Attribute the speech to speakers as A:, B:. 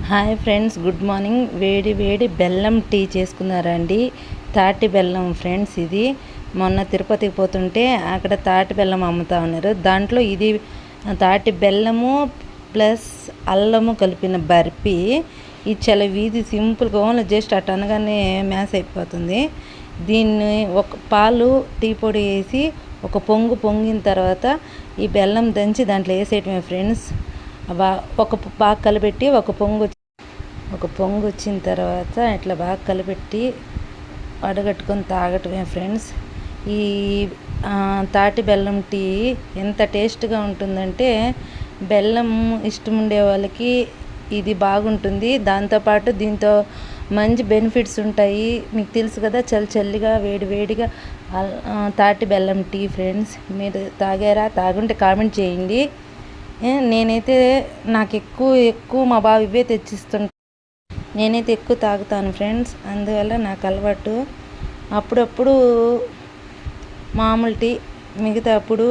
A: Hi friends, good morning. వేడి వేడి బెల్లం టీ చేసుకున్నారండి. తాటి బెల్లం ఫ్రెండ్స్. ఇది మొన్న తిరుపతికి పోతుంటే అక్కడ తాటి బెల్లం అమ్ముతా ఉన్నారు. దాంట్లో ఇది తాటి బెల్లము ప్లస్ అల్లము కలిపిన బర్ఫీ. ఇది చాలా వీధి సింపుల్గా ఓన్లీ జస్ట్ అటు అనగానే మ్యాస్ అయిపోతుంది. దీన్ని ఒక పాలు టీ పొడి వేసి ఒక పొంగిన తర్వాత ఈ బెల్లం దంచి దాంట్లో వేసేయటమే ఫ్రెండ్స్. బాగా కలిపెట్టి ఒక పొంగు వచ్చిన తర్వాత ఇట్లా బాగా కలిపెట్టి వడగట్టుకొని తాగటమే ఫ్రెండ్స్. ఈ తాటి బెల్లం టీ ఎంత టేస్ట్గా ఉంటుందంటే బెల్లం ఇష్టం ఉండే వాళ్ళకి ఇది బాగుంటుంది. దాంతోపాటు దీంతో మంచి బెనిఫిట్స్ ఉంటాయి. మీకు తెలుసు కదా, చల్లిగా వేడిగా తాటి బెల్లం టీ ఫ్రెండ్స్. మీరు తాగారా? తాగుంటే కామెంట్ చేయండి. నేనైతే నాకు ఎక్కువ మా బావ ఇవే తెచ్చిస్తుంటా. నేనైతే ఎక్కువ తాగుతాను ఫ్రెండ్స్. అందువల్ల నాకు అలవాటు. అప్పుడప్పుడు మామూలు టీ, మిగతా అప్పుడు